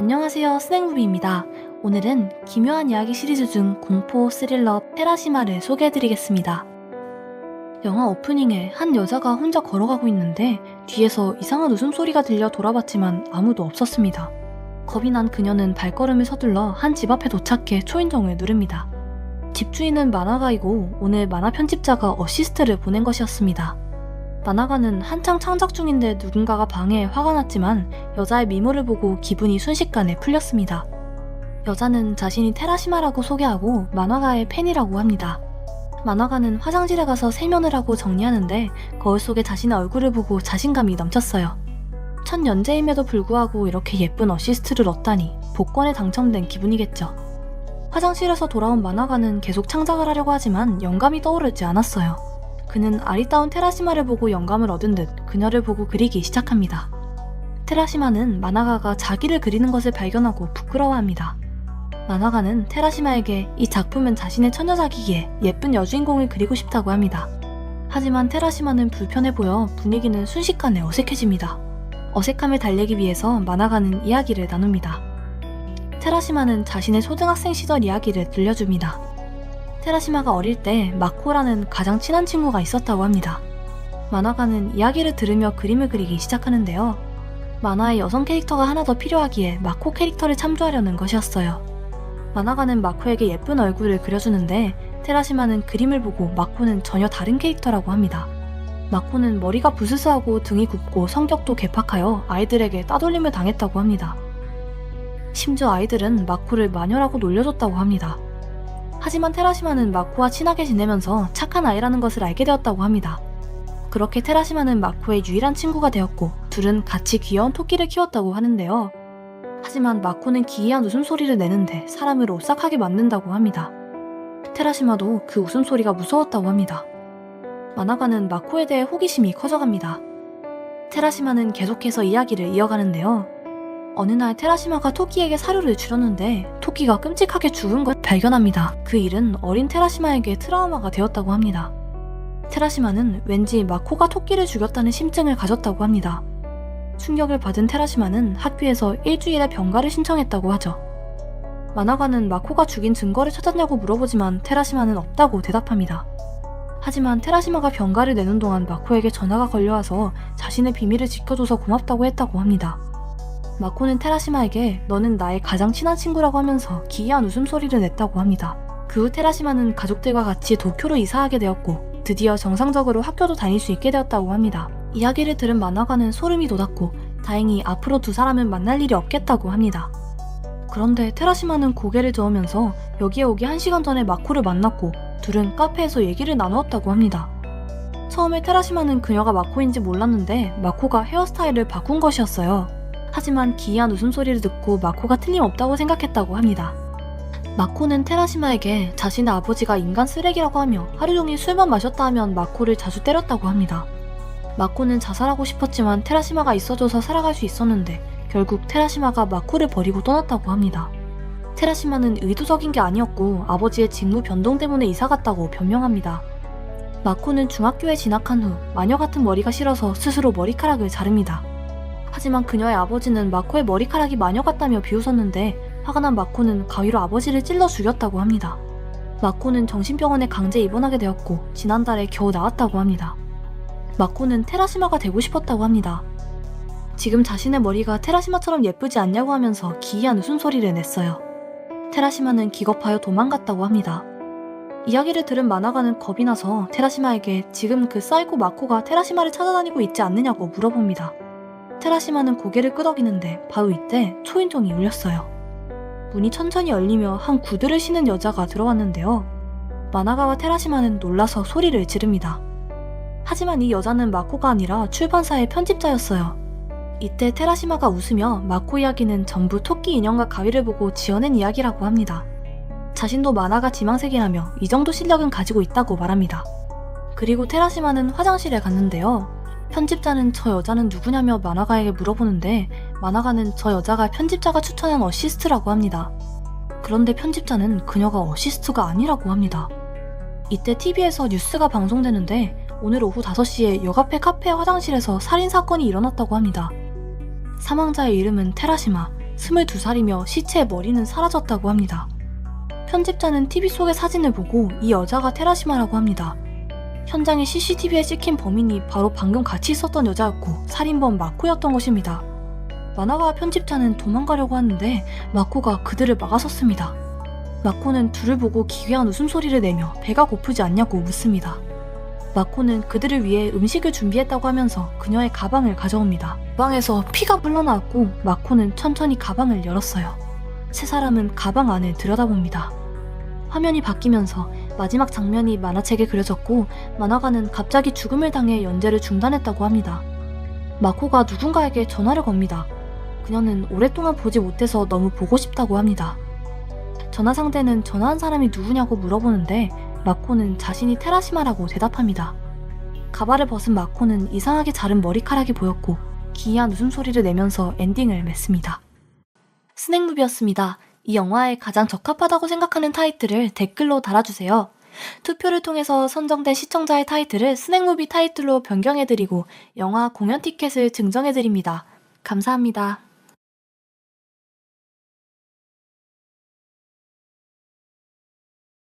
안녕하세요, 스낵무비입니다. 오늘은 기묘한 이야기 시리즈 중 공포 스릴러 테라시마를 소개해드리겠습니다. 영화 오프닝에 한 여자가 혼자 걸어가고 있는데 뒤에서 이상한 웃음소리가 들려 돌아봤지만 아무도 없었습니다. 겁이 난 그녀는 발걸음을 서둘러 한 집 앞에 도착해 초인종을 누릅니다. 집주인은 만화가이고 오늘 만화 편집자가 어시스트를 보낸 것이었습니다. 만화가는 한창 창작 중인데 누군가가 방해해 화가 났지만 여자의 미모를 보고 기분이 순식간에 풀렸습니다. 여자는 자신이 테라시마라고 소개하고 만화가의 팬이라고 합니다. 만화가는 화장실에 가서 세면을 하고 정리하는데 거울 속에 자신의 얼굴을 보고 자신감이 넘쳤어요. 첫 연재임에도 불구하고 이렇게 예쁜 어시스트를 얻다니 복권에 당첨된 기분이겠죠. 화장실에서 돌아온 만화가는 계속 창작을 하려고 하지만 영감이 떠오르지 않았어요. 그는 아리따운 테라시마를 보고 영감을 얻은 듯 그녀를 보고 그리기 시작합니다. 테라시마는 만화가가 자기를 그리는 것을 발견하고 부끄러워합니다. 만화가는 테라시마에게 이 작품은 자신의 처녀작이기에 예쁜 여주인공을 그리고 싶다고 합니다. 하지만 테라시마는 불편해 보여 분위기는 순식간에 어색해집니다. 어색함을 달래기 위해서 만화가는 이야기를 나눕니다. 테라시마는 자신의 초등학생 시절 이야기를 들려줍니다. 테라시마가 어릴 때 마코라는 가장 친한 친구가 있었다고 합니다. 만화가는 이야기를 들으며 그림을 그리기 시작하는데요. 만화에 여성 캐릭터가 하나 더 필요하기에 마코 캐릭터를 참조하려는 것이었어요. 만화가는 마코에게 예쁜 얼굴을 그려주는데 테라시마는 그림을 보고 마코는 전혀 다른 캐릭터라고 합니다. 마코는 머리가 부스스하고 등이 굽고 성격도 괴팍하여 아이들에게 따돌림을 당했다고 합니다. 심지어 아이들은 마코를 마녀라고 놀려줬다고 합니다. 하지만 테라시마는 마코와 친하게 지내면서 착한 아이라는 것을 알게 되었다고 합니다. 그렇게 테라시마는 마코의 유일한 친구가 되었고 둘은 같이 귀여운 토끼를 키웠다고 하는데요. 하지만 마코는 기이한 웃음소리를 내는데 사람을 오싹하게 만든다고 합니다. 테라시마도 그 웃음소리가 무서웠다고 합니다. 만화가는 마코에 대해 호기심이 커져갑니다. 테라시마는 계속해서 이야기를 이어가는데요. 어느 날 테라시마가 토끼에게 사료를 주려는데 토끼가 끔찍하게 죽은 걸 발견합니다. 그 일은 어린 테라시마에게 트라우마가 되었다고 합니다. 테라시마는 왠지 마코가 토끼를 죽였다는 심증을 가졌다고 합니다. 충격을 받은 테라시마는 학교에서 일주일의 병가를 신청했다고 하죠. 만화가는 마코가 죽인 증거를 찾았냐고 물어보지만 테라시마는 없다고 대답합니다. 하지만 테라시마가 병가를 내는 동안 마코에게 전화가 걸려와서 자신의 비밀을 지켜줘서 고맙다고 했다고 합니다. 마코는 테라시마에게 너는 나의 가장 친한 친구라고 하면서 기이한 웃음소리를 냈다고 합니다. 그 후 테라시마는 가족들과 같이 도쿄로 이사하게 되었고 드디어 정상적으로 학교도 다닐 수 있게 되었다고 합니다. 이야기를 들은 만화가는 소름이 돋았고 다행히 앞으로 두 사람은 만날 일이 없겠다고 합니다. 그런데 테라시마는 고개를 저으면서 여기에 오기 1시간 전에 마코를 만났고 둘은 카페에서 얘기를 나누었다고 합니다. 처음에 테라시마는 그녀가 마코인지 몰랐는데 마코가 헤어스타일을 바꾼 것이었어요. 하지만 기이한 웃음소리를 듣고 마코가 틀림없다고 생각했다고 합니다. 마코는 테라시마에게 자신의 아버지가 인간 쓰레기라고 하며 하루 종일 술만 마셨다 하면 마코를 자주 때렸다고 합니다. 마코는 자살하고 싶었지만 테라시마가 있어줘서 살아갈 수 있었는데 결국 테라시마가 마코를 버리고 떠났다고 합니다. 테라시마는 의도적인 게 아니었고 아버지의 직무 변동 때문에 이사갔다고 변명합니다. 마코는 중학교에 진학한 후 마녀 같은 머리가 싫어서 스스로 머리카락을 자릅니다. 하지만 그녀의 아버지는 마코의 머리카락이 마녀 같다며 비웃었는데 화가 난 마코는 가위로 아버지를 찔러 죽였다고 합니다. 마코는 정신병원에 강제 입원하게 되었고 지난달에 겨우 나왔다고 합니다. 마코는 테라시마가 되고 싶었다고 합니다. 지금 자신의 머리가 테라시마처럼 예쁘지 않냐고 하면서 기이한 웃음소리를 냈어요. 테라시마는 기겁하여 도망갔다고 합니다. 이야기를 들은 만화가는 겁이 나서 테라시마에게 지금 그 사이코 마코가 테라시마를 찾아다니고 있지 않느냐고 물어봅니다. 테라시마는 고개를 끄덕이는데 바로 이때 초인종이 울렸어요. 문이 천천히 열리며 한 구두를 신은 여자가 들어왔는데요. 만화가와 테라시마는 놀라서 소리를 지릅니다. 하지만 이 여자는 마코가 아니라 출판사의 편집자였어요. 이때 테라시마가 웃으며 마코 이야기는 전부 토끼 인형과 가위를 보고 지어낸 이야기라고 합니다. 자신도 만화가 지망생이라며 이 정도 실력은 가지고 있다고 말합니다. 그리고 테라시마는 화장실에 갔는데요. 편집자는 저 여자는 누구냐며 만화가에게 물어보는데 만화가는 저 여자가 편집자가 추천한 어시스트라고 합니다. 그런데 편집자는 그녀가 어시스트가 아니라고 합니다. 이때 TV에서 뉴스가 방송되는데 오늘 오후 5시에 역 앞의 카페 화장실에서 살인사건이 일어났다고 합니다. 사망자의 이름은 테라시마, 22살이며 시체의 머리는 사라졌다고 합니다. 편집자는 TV 속의 사진을 보고 이 여자가 테라시마라고 합니다. 현장의 CCTV에 찍힌 범인이 바로 방금 같이 있었던 여자였고 살인범 마코였던 것입니다. 만화가 편집자는 도망가려고 하는데 마코가 그들을 막아섰습니다. 마코는 둘을 보고 기괴한 웃음소리를 내며 배가 고프지 않냐고 묻습니다. 마코는 그들을 위해 음식을 준비했다고 하면서 그녀의 가방을 가져옵니다. 가방에서 피가 흘러나왔고 마코는 천천히 가방을 열었어요. 세 사람은 가방 안을 들여다봅니다. 화면이 바뀌면서 마지막 장면이 만화책에 그려졌고 만화가는 갑자기 죽음을 당해 연재를 중단했다고 합니다. 마코가 누군가에게 전화를 겁니다. 그녀는 오랫동안 보지 못해서 너무 보고 싶다고 합니다. 전화 상대는 전화한 사람이 누구냐고 물어보는데 마코는 자신이 테라시마라고 대답합니다. 가발을 벗은 마코는 이상하게 자른 머리카락이 보였고 기이한 웃음소리를 내면서 엔딩을 맺습니다. 스낵무비였습니다. 이 영화에 가장 적합하다고 생각하는 타이틀을 댓글로 달아주세요. 투표를 통해서 선정된 시청자의 타이틀을 스낵무비 타이틀로 변경해드리고 영화 공연 티켓을 증정해드립니다. 감사합니다.